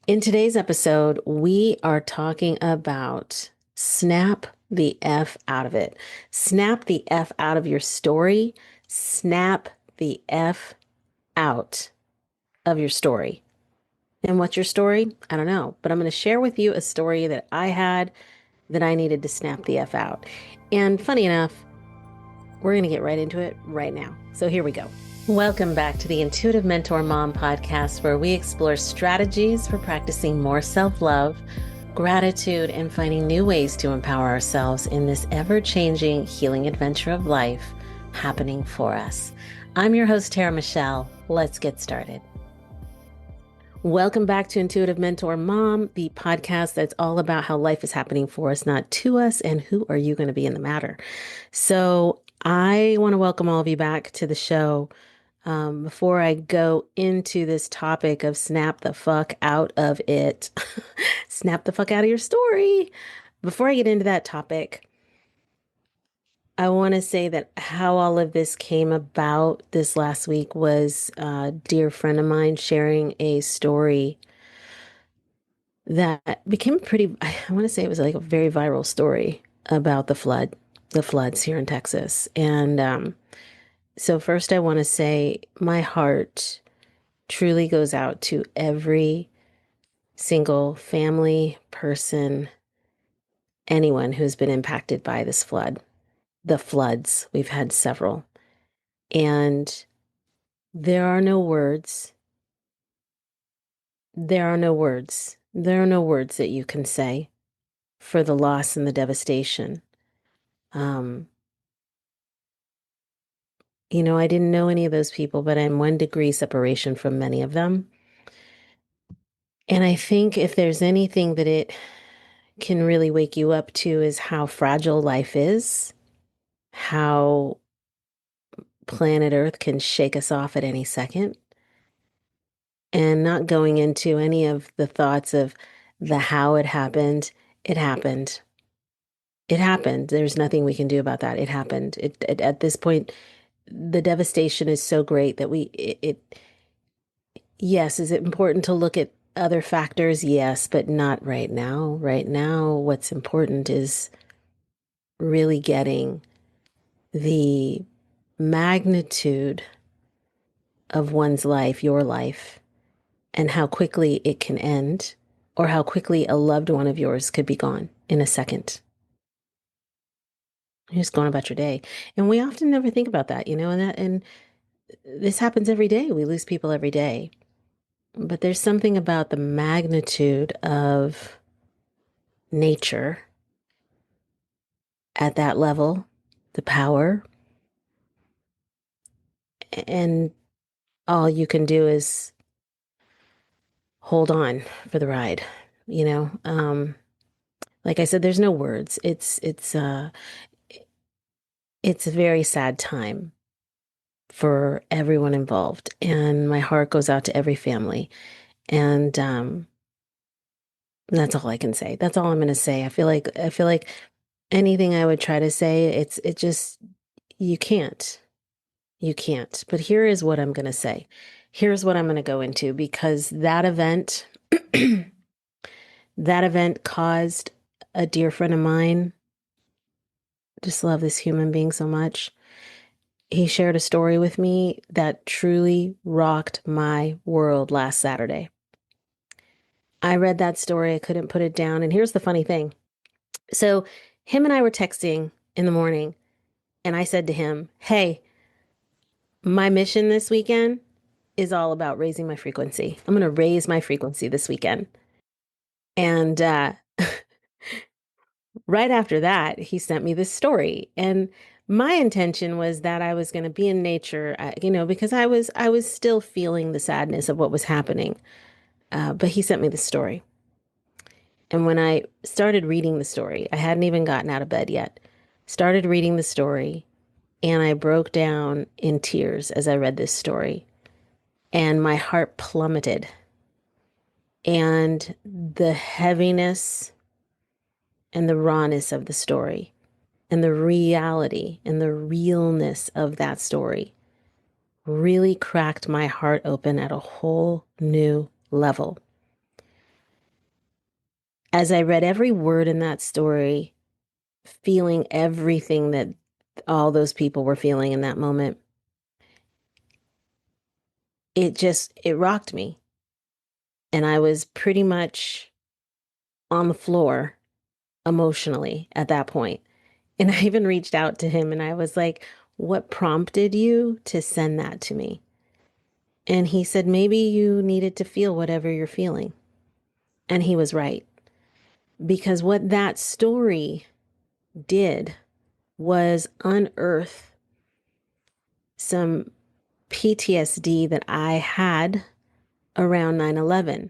In today's episode, we are talking about snap the F out of it. Snap the F out of your story. Snap the F out of your story. And what's your story? I don't know, but I'm going to share with you a story that I had that I needed to snap the F out. And funny enough, we're going to get right into it right now. So here we go. Welcome back to the Intuitive Mentor Mom podcast, where we explore strategies for practicing more self-love, gratitude, and finding new ways to empower ourselves in this ever-changing healing adventure of life happening for us. I'm your host, Tara Michelle. Let's get started. Welcome back to Intuitive Mentor Mom, the podcast that's all about how life is happening for us, not to us, and who are you going to be in the matter. So I want to welcome all of you back to the show. Before I go into this topic of snap the fuck out of it, snap the fuck out of your story. Before I get into that topic, I want to say that how all of this came about this last week was a dear friend of mine sharing a story that became I want to say it was like a very viral story about the floods here in Texas. And so first I want to say my heart truly goes out to every single family, person, anyone who's been impacted by this flood. The floods, we've had several. And there are no words. There are no words. There are no words that you can say for the loss and the devastation. Um, I didn't know any of those people, but I'm 1 degree separation from many of them. And I think if there's anything that it can really wake you up to is how fragile life is, how planet Earth can shake us off at any second, and not going into any of the thoughts of the how it happened. It happened. It happened. There's nothing we can do about that. It happened. At this point, the devastation is so great that yes, is it important to look at other factors? Yes, but not right now. Right now, what's important is really getting the magnitude of one's life, your life, and how quickly it can end, or how quickly a loved one of yours could be gone in a second. You're just going about your day. And we often never think about that, and this happens every day. We lose people every day. But there's something about the magnitude of nature at that level, the power, and all you can do is hold on for the ride, you know? Like I said, there's no words. It's a very sad time for everyone involved, and my heart goes out to every family. And that's all I can say. That's all I'm going to say. I feel like anything I would try to say, it just you can't. You can't. But here is what I'm going to say. Here's what I'm going to go into, because that event that event caused a dear friend of mine, just love this human being so much. He shared a story with me that truly rocked my world last Saturday. I read that story, I couldn't put it down. And here's the funny thing. So, him and I were texting in the morning, and I said to him, "Hey, my mission this weekend is all about raising my frequency. I'm going to raise my frequency this weekend." And right after that, he sent me this story. And my intention was that I was going to be in nature, because I was still feeling the sadness of what was happening. But he sent me the story. And when I started reading the story, I hadn't even gotten out of bed yet. Started reading the story, and I broke down in tears as I read this story. And my heart plummeted. And the heaviness and the rawness of the story, and the reality and the realness of that story really cracked my heart open at a whole new level. As I read every word in that story, feeling everything that all those people were feeling in that moment, it rocked me. And I was pretty much on the floor emotionally at that point. And I even reached out to him and I was like, what prompted you to send that to me? And he said, maybe you needed to feel whatever you're feeling. And he was right. Because what that story did was unearth some PTSD that I had around 9/11.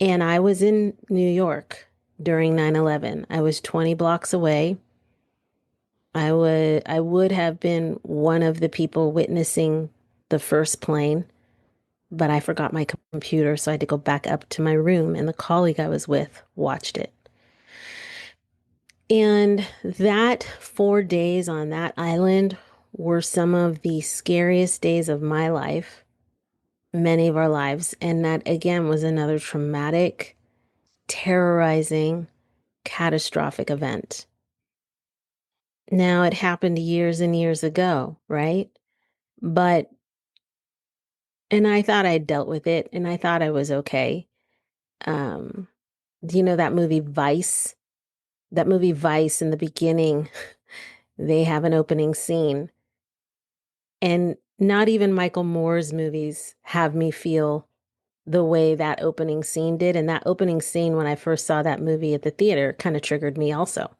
And I was in New York during 9/11. I was 20 blocks away. I would have been one of the people witnessing the first plane, but I forgot my computer, so I had to go back up to my room, and the colleague I was with watched it. And that 4 days on that island were some of the scariest days of my life, many of our lives. And that again was another traumatic, terrorizing, catastrophic event. Now, it happened years and years ago, right? But, and I thought I dealt with it and I thought I was okay. Um, do you know that movie Vice? That movie Vice, in the beginning, they have an opening scene. And not even Michael Moore's movies have me feel the way that opening scene did. And that opening scene, when I first saw that movie at the theater, kind of triggered me also.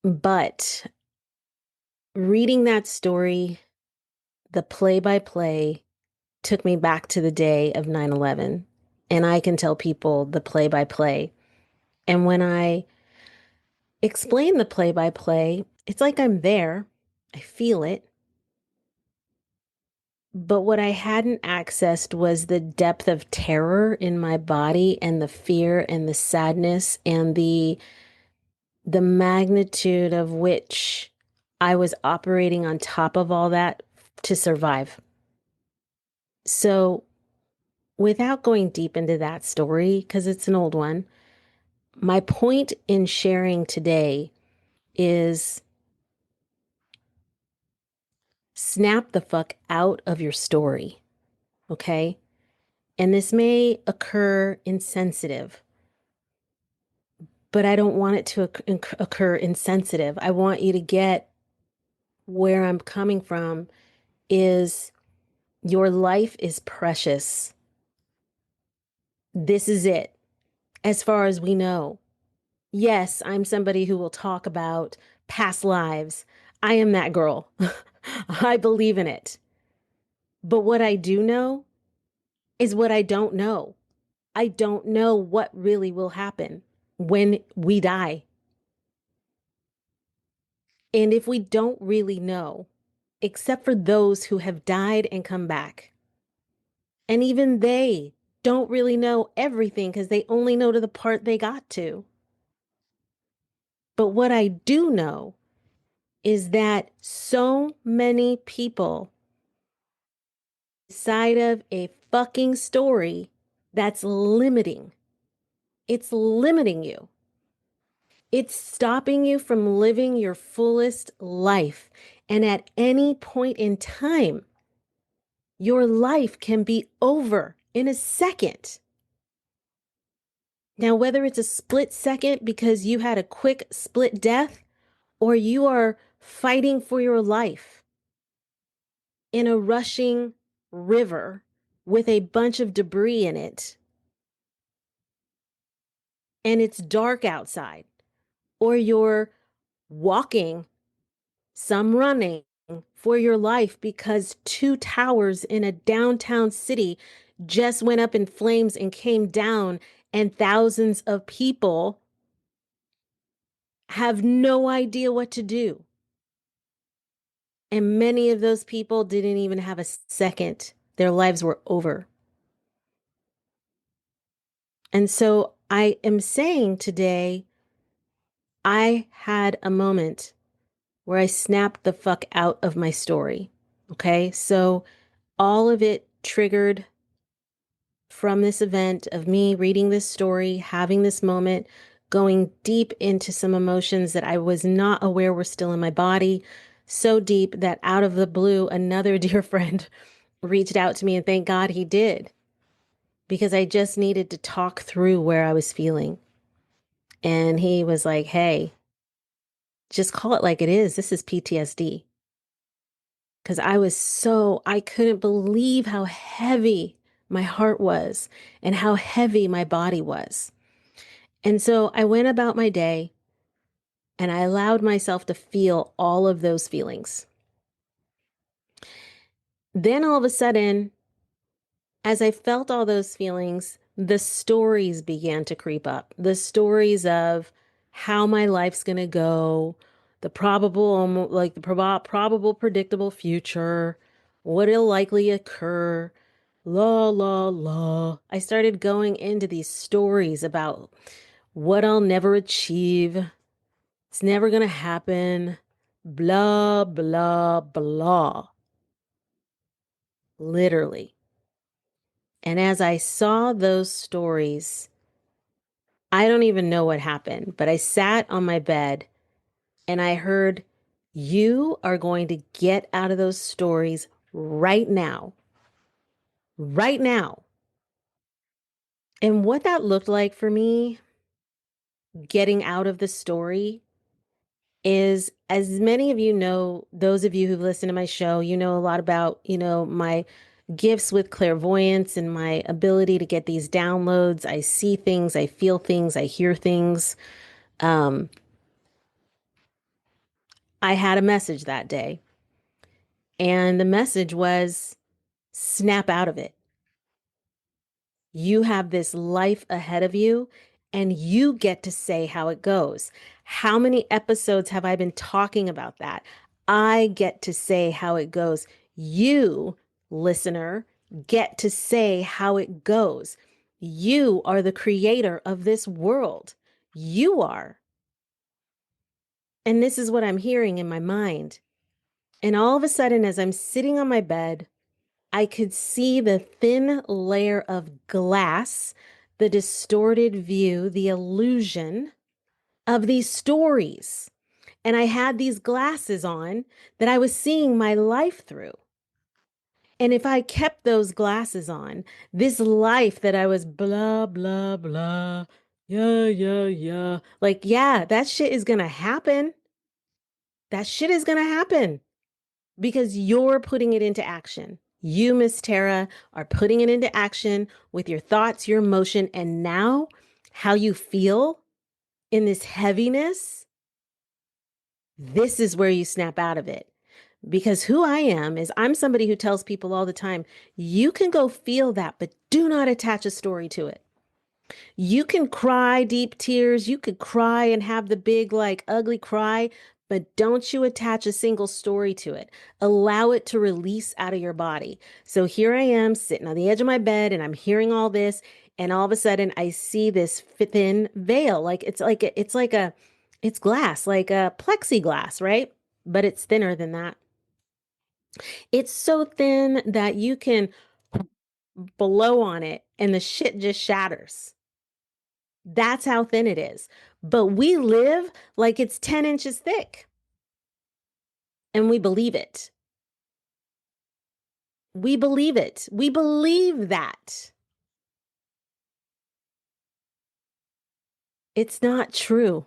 But reading that story, the play by play, took me back to the day of 9/11. And I can tell people the play by play. And when I explain the play by play, it's like I'm there, I feel it. But what I hadn't accessed was the depth of terror in my body and the fear and the sadness and the magnitude of which I was operating on top of all that to survive. So, without going deep into that story, because it's an old one, my point in sharing today is snap the fuck out of your story, okay? And this may occur insensitive, but I don't want it to occur insensitive. I want you to get where I'm coming from is your life is precious. This is it, as far as we know. Yes, I'm somebody who will talk about past lives. I am that girl. I believe in it. But what I do know is what I don't know. I don't know what really will happen when we die. And if we don't really know, except for those who have died and come back, and even they don't really know everything because they only know to the part they got to. But what I do know is that so many people side of a fucking story that's limiting. It's limiting you. It's stopping you from living your fullest life. And at any point in time, your life can be over in a second. Now, whether it's a split second because you had a quick split death, or you are fighting for your life in a rushing river with a bunch of debris in it, and it's dark outside, or you're walking, some running for your life because two towers in a downtown city just went up in flames and came down, and thousands of people have no idea what to do. And many of those people didn't even have a second. Their lives were over. And so I am saying today, I had a moment where I snapped the fuck out of my story. Okay. So all of it triggered from this event of me reading this story, having this moment, going deep into some emotions that I was not aware were still in my body, so deep that out of the blue, another dear friend reached out to me, and thank God he did, because I just needed to talk through where I was feeling. And he was like, hey, just call it like it is. This is PTSD. Because I couldn't believe how heavy my heart was and how heavy my body was. And so I went about my day and I allowed myself to feel all of those feelings. Then all of a sudden, as I felt all those feelings, the stories began to creep up. The stories of how my life's going to go, the probable predictable future, what'll likely occur, la, la, la. I started going into these stories about what I'll never achieve. It's never going to happen. Blah, blah, blah. Literally. And as I saw those stories, I don't even know what happened, but I sat on my bed and I heard, you are going to get out of those stories right now. Right now. And what that looked like for me, getting out of the story, is, as many of you know, those of you who've listened to my show, you know a lot about, my gifts with clairvoyance and my ability to get these downloads. I see things, I feel things, I hear things. Um, I had a message that day, and the message was, snap out of it. You have this life ahead of you, and you get to say how it goes. How many episodes have I been talking about that? I get to say how it goes. You, listener, get to say how it goes. You are the creator of this world. You are. And this is what I'm hearing in my mind. And all of a sudden, as I'm sitting on my bed, I could see the thin layer of glass, the distorted view, the illusion of these stories. And I had these glasses on that I was seeing my life through. And if I kept those glasses on, this life that I was blah, blah, blah, yeah, yeah, yeah, like, yeah, that shit is going to happen. That shit is going to happen. Because you're putting it into action. You, Miss Tara, are putting it into action with your thoughts, your emotion, and now how you feel in this heaviness. This is where you snap out of it. Because who I am is, I'm somebody who tells people all the time, you can go feel that, but do not attach a story to it. You can cry deep tears. You could cry and have the big, like, ugly cry, but don't you attach a single story to it. Allow it to release out of your body. So here I am sitting on the edge of my bed and I'm hearing all this. And all of a sudden I see this thin veil. It's glass, like a plexiglass, right? But it's thinner than that. It's so thin that you can blow on it and the shit just shatters. That's how thin it is. But we live like it's 10 inches thick and we believe it. We believe it. We believe that. It's not true.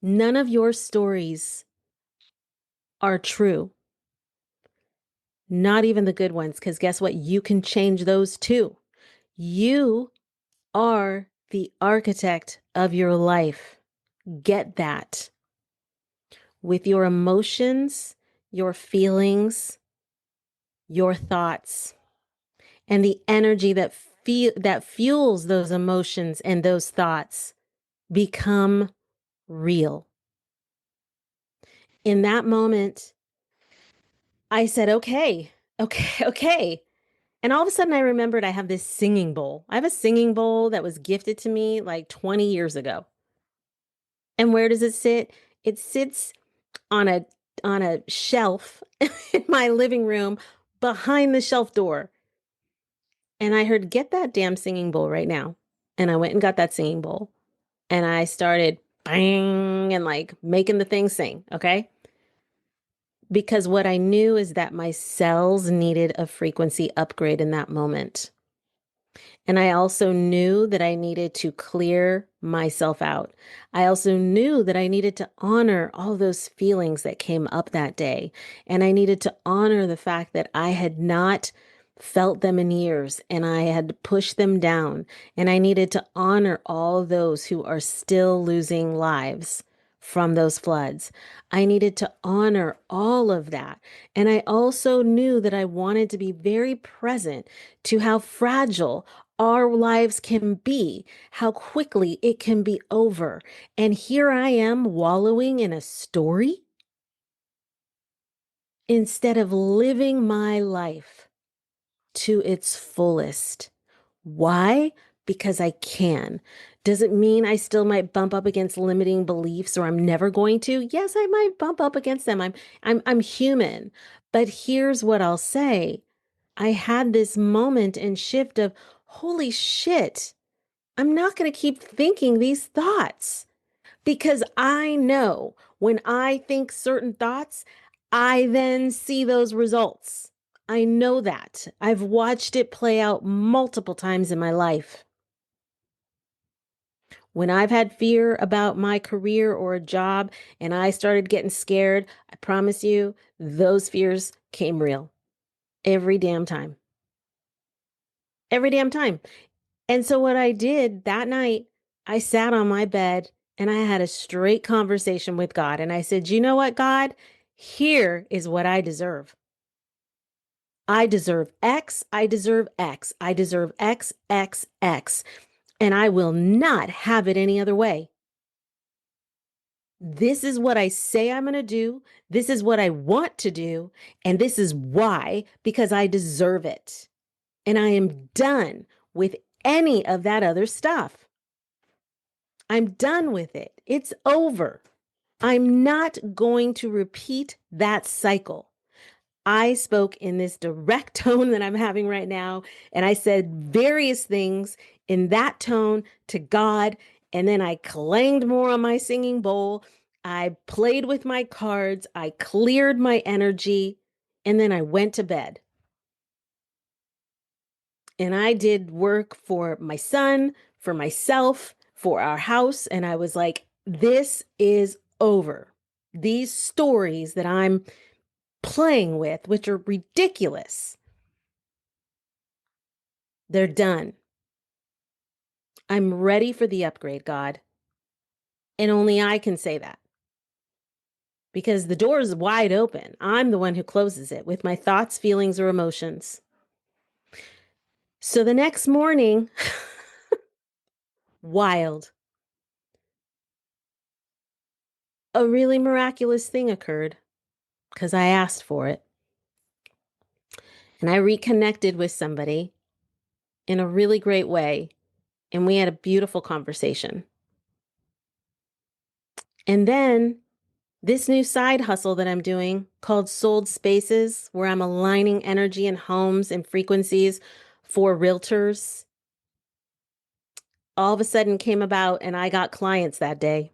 None of your stories are true. Not even the good ones, because guess what? You can change those too. You are the architect of your life. Get that. With your emotions, your feelings, your thoughts, and the energy that fuels those emotions and those thoughts become real. In that moment, I said, okay, okay, okay. And all of a sudden I remembered I have this singing bowl. I have a singing bowl that was gifted to me like 20 years ago. And where does it sit? It sits on a shelf in my living room behind the shelf door. And I heard, get that damn singing bowl right now. And I went and got that singing bowl and I started bang and like making the thing sing. Okay. Because what I knew is that my cells needed a frequency upgrade in that moment. And I also knew that I needed to clear myself out. I also knew that I needed to honor all those feelings that came up that day. And I needed to honor the fact that I had not felt them in years and I had pushed them down. And I needed to honor all those who are still losing lives from those floods. I needed to honor all of that. And I also knew that I wanted to be very present to how fragile our lives can be, how quickly it can be over. And here I am wallowing in a story instead of living my life to its fullest. Why? Because I can. Does it mean I still might bump up against limiting beliefs or I'm never going to? Yes, I might bump up against them. I'm human. But here's what I'll say. I had this moment and shift of, holy shit. I'm not going to keep thinking these thoughts because I know when I think certain thoughts, I then see those results. I know that. I've watched it play out multiple times in my life. When I've had fear about my career or a job and I started getting scared, I promise you, those fears came real every damn time. Every damn time. And so what I did that night, I sat on my bed and I had a straight conversation with God. And I said, you know what, God? Here is what I deserve. I deserve X. I deserve X. I deserve X, X, X. And I will not have it any other way. This is what I say I'm going to do. This is what I want to do. And this is why, because I deserve it. And I am done with any of that other stuff. I'm done with it. It's over. I'm not going to repeat that cycle. I spoke in this direct tone that I'm having right now, and I said various things in that tone to God, and then I clanged more on my singing bowl. I played with my cards, I cleared my energy, and then I went to bed. And I did work for my son, for myself, for our house. And I was like, this is over. These stories that I'm playing with, which are ridiculous, they're done. I'm ready for the upgrade, God. And only I can say that because the door is wide open. I'm the one who closes it with my thoughts, feelings, or emotions. So the next morning, wild, a really miraculous thing occurred because I asked for it. And I reconnected with somebody in a really great way. And we had a beautiful conversation. And then this new side hustle that I'm doing called Sold Spaces, where I'm aligning energy and homes and frequencies for realtors, all of a sudden came about and I got clients that day.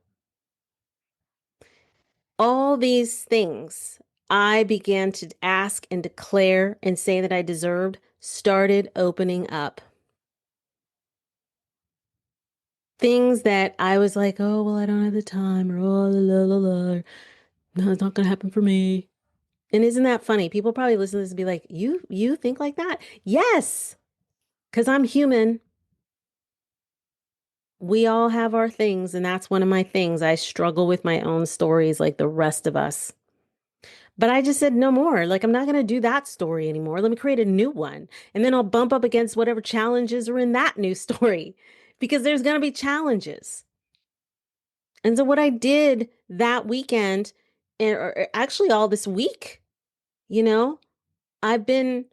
All these things I began to ask and declare and say that I deserved started opening up. Things that I was like, oh, well, I don't have the time, or oh, la, la, la. No, it's not going to happen for me. And isn't that funny? People probably listen to this and be like, you think like that? Yes, because I'm human. We all have our things, and that's one of my things. I struggle with my own stories like the rest of us. But I just said no more. Like, I'm not going to do that story anymore. Let me create a new one. And then I'll bump up against whatever challenges are in that new story because there's going to be challenges. And so what I did that weekend, or actually all this week, you know, I've been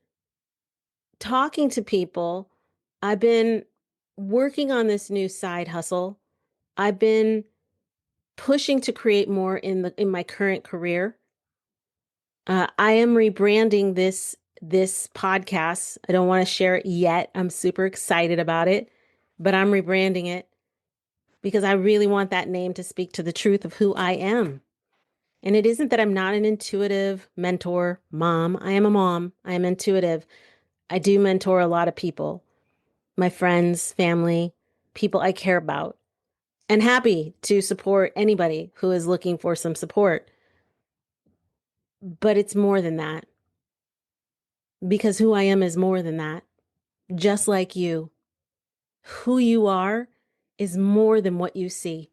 talking to people. I've been working on this new side hustle. I've been pushing to create more in my current career. I am rebranding this podcast. I don't want to share it yet. I'm super excited about it, but I'm rebranding it because I really want that name to speak to the truth of who I am. And it isn't that I'm not an intuitive mentor, mom. I am a mom. I am intuitive. I do mentor a lot of people, my friends, family, people I care about, and happy to support anybody who is looking for some support. But it's more than that because who I am is more than that. Just like you, who you are is more than what you see.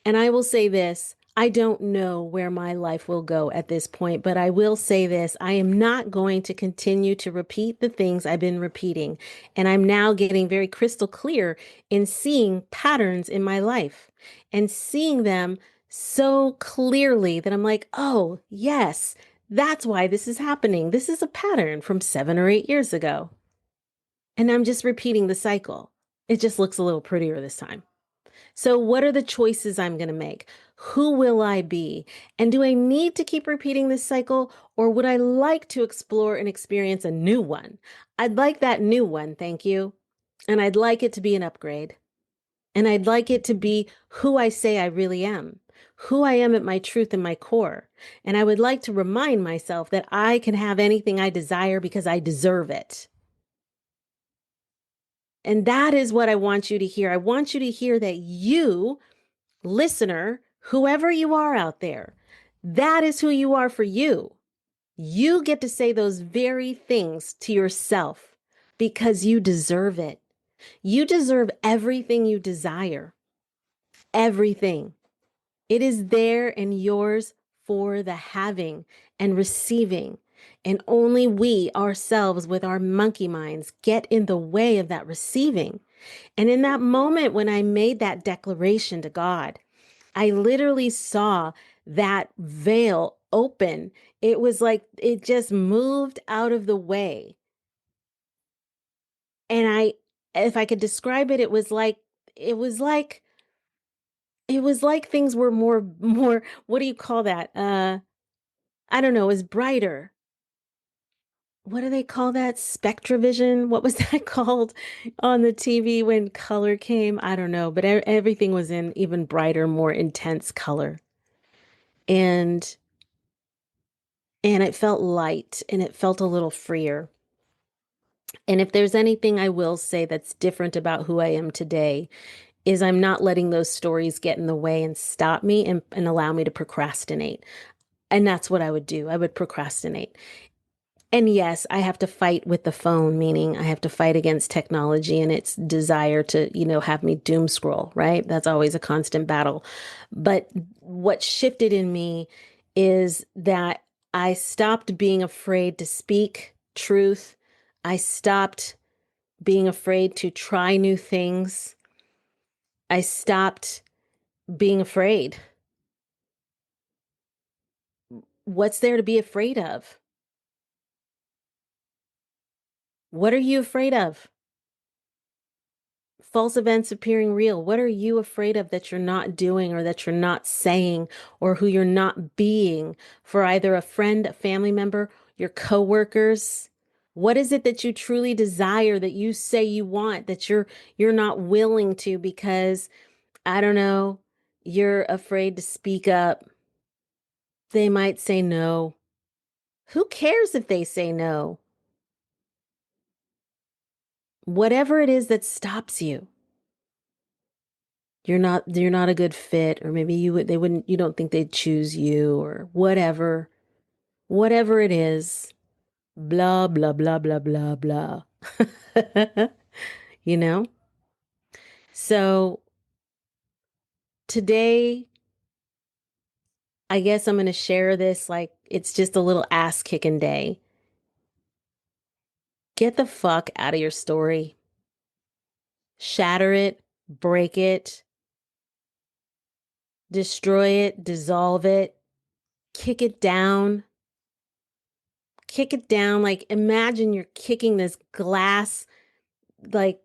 And I will say this, I don't know where my life will go at this point, but I will say this, I am not going to continue to repeat the things I've been repeating. And I'm now getting very crystal clear in seeing patterns in my life and seeing them so clearly that I'm like, oh, yes, that's why this is happening. This is a pattern from 7 or 8 years ago. And I'm just repeating the cycle. It just looks a little prettier this time. So, what are the choices I'm going to make? Who will I be? And do I need to keep repeating this cycle, or would I like to explore and experience a new one? I'd like that new one, thank you. And I'd like it to be an upgrade. And I'd like it to be who I say I really am, who I am at my truth and my core. And I would like to remind myself that I can have anything I desire because I deserve it. And that is what I want you to hear. I want you to hear that you, listener, whoever you are out there, that is who you are for you. You get to say those very things to yourself because you deserve it. You deserve everything you desire. Everything. It is there and yours for the having and receiving. And only we ourselves with our monkey minds get in the way of that receiving. And in that moment when I made that declaration to God, I literally saw that veil open. It was like it just moved out of the way. And if I could describe it, it was like, it was like things were more, what do you call that? I don't know, it was brighter. What do they call that? Spectrovision? What was that called on the TV when color came? I don't know, but everything was in even brighter, more intense color. And and it felt light and it felt a little freer. And if there's anything I will say that's different about who I am today, is I'm not letting those stories get in the way and stop me and allow me to procrastinate. And that's what I would do. I would procrastinate. And yes, I have to fight with the phone, meaning I have to fight against technology and its desire to, have me doom scroll, right? That's always a constant battle. But what shifted in me is that I stopped being afraid to speak truth. I stopped being afraid to try new things. I stopped being afraid. What's there to be afraid of? What are you afraid of? False events appearing real. What are you afraid of that you're not doing or that you're not saying or who you're not being for either a friend, a family member, your coworkers? What is it that you truly desire that you say you want that you're not willing to because I don't know, you're afraid to speak up. They might say no. Who cares if they say no? Whatever it is that stops you. You're not a good fit, or maybe you don't think they'd choose you or whatever it is, blah blah blah blah blah blah. you know so today I guess I'm going to share this like it's just a little ass kicking day. Get the fuck out of your story. Shatter it, break it, destroy it, dissolve it, kick it down. Kick it down. Like, imagine you're kicking this glass, like,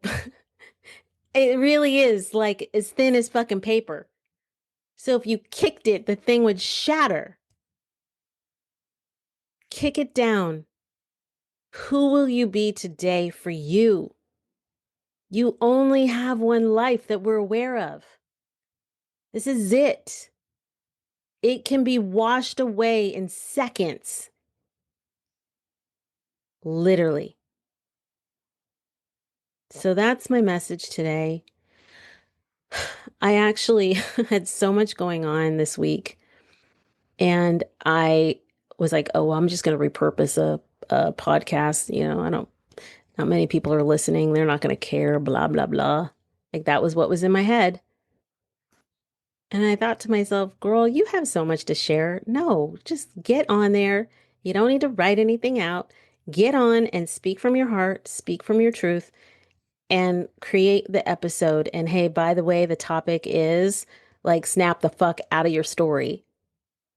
it really is like as thin as fucking paper. So if you kicked it, the thing would shatter. kick it down. Who will you be today for you? You only have one life that we're aware of. This is it. It can be washed away in seconds, literally. So that's my message today. I actually had so much going on this week, and I was like, oh, well, I'm just going to repurpose a podcast. Not many people are listening. They're not going to care, blah, blah, blah. Like that was what was in my head. And I thought to myself, girl, you have so much to share. No, just get on there. You don't need to write anything out. Get on and speak from your heart, speak from your truth, and create the episode. And hey, by the way, the topic is like snap the fuck out of your story.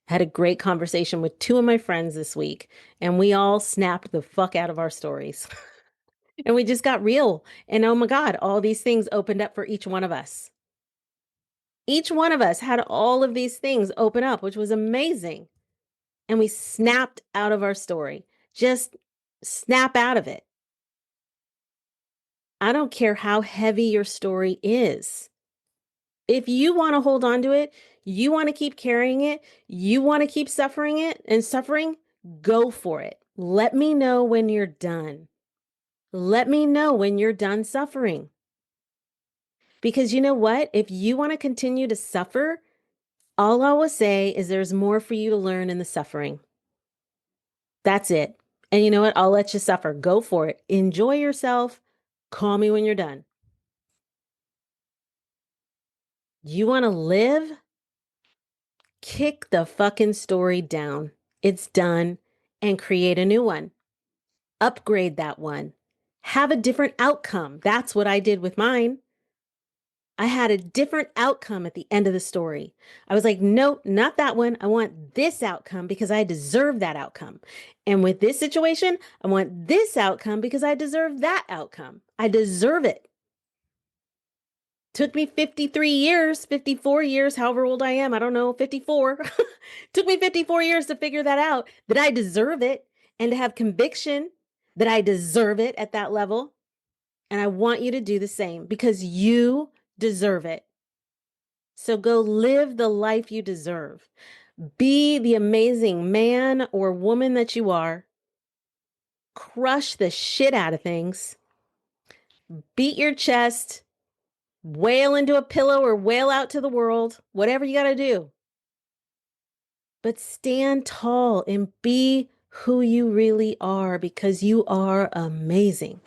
I had a great conversation with two of my friends this week, and we all snapped the fuck out of our stories. And we just got real. And oh my God, all these things opened up for each one of us. Each one of us had all of these things open up, which was amazing. And we snapped out of our story. Just snap out of it. I don't care how heavy your story is. If you want to hold on to it, you want to keep carrying it, you want to keep suffering it and suffering, go for it. Let me know when you're done. Let me know when you're done suffering. Because you know what? If you want to continue to suffer, all I will say is there's more for you to learn in the suffering. That's it. And you know what? I'll let you suffer. Go for it. Enjoy yourself. Call me when you're done. You want to live? Kick the fucking story down. It's done. And create a new one. Upgrade that one. Have a different outcome. That's what I did with mine. I had a different outcome at the end of the story. I was like, nope, not that one. I want this outcome because I deserve that outcome. And with this situation, I want this outcome because I deserve that outcome. I deserve it. Took me 53 years, 54 years, however old I am. I don't know, 54. Took me 54 years to figure that out, that I deserve it and to have conviction that I deserve it at that level. And I want you to do the same because you deserve it. So go live the life you deserve. Be the amazing man or woman that you are. Crush the shit out of things. Beat your chest. Wail into a pillow or wail out to the world. Whatever you got to do. But stand tall and be who you really are because you are amazing.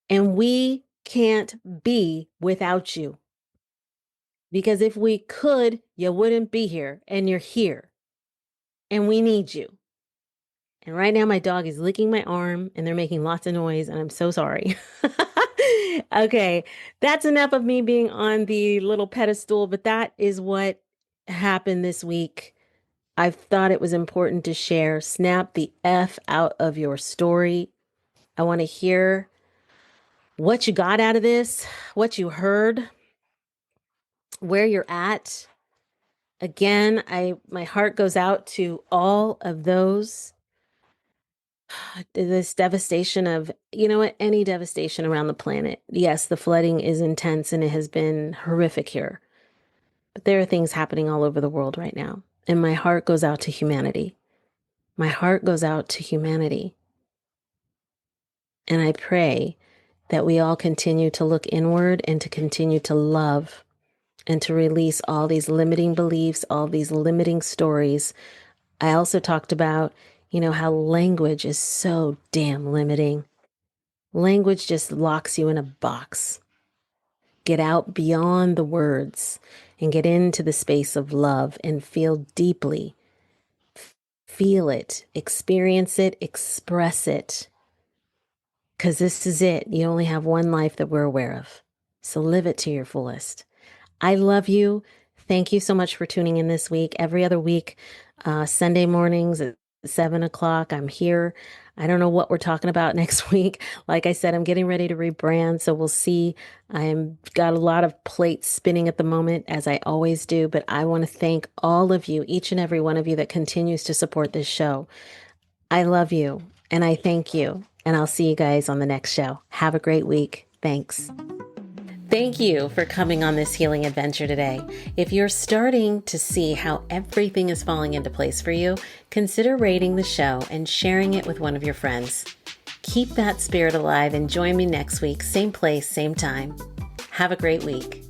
And we can't be without you. Because if we could, you wouldn't be here, and you're here. And we need you. And right now, my dog is licking my arm and they're making lots of noise, and I'm so sorry. Okay, that's enough of me being on the little pedestal, but that is what happened this week. I thought it was important to share. Snap the F out of your story. I want to hear what you got out of this, what you heard, where you're at. Again, my heart goes out to all of those. This devastation of, you know what, any devastation around the planet. Yes, the flooding is intense and it has been horrific here. But there are things happening all over the world right now. And my heart goes out to humanity. My heart goes out to humanity. And I pray that we all continue to look inward and to continue to love and to release all these limiting beliefs, all these limiting stories. I also talked about, how language is so damn limiting. Language just locks you in a box. Get out beyond the words and get into the space of love and feel deeply. Feel it, experience it, express it. Because this is it. You only have one life that we're aware of. So live it to your fullest. I love you. Thank you so much for tuning in this week. Every other week, Sunday mornings at 7 o'clock, I'm here. I don't know what we're talking about next week. Like I said, I'm getting ready to rebrand, so we'll see. I'm got a lot of plates spinning at the moment, as I always do, but I want to thank all of you, each and every one of you that continues to support this show. I love you and I thank you. And I'll see you guys on the next show. Have a great week. Thanks. Thank you for coming on this healing adventure today. If you're starting to see how everything is falling into place for you, consider rating the show and sharing it with one of your friends. Keep that spirit alive and join me next week, same place, same time. Have a great week.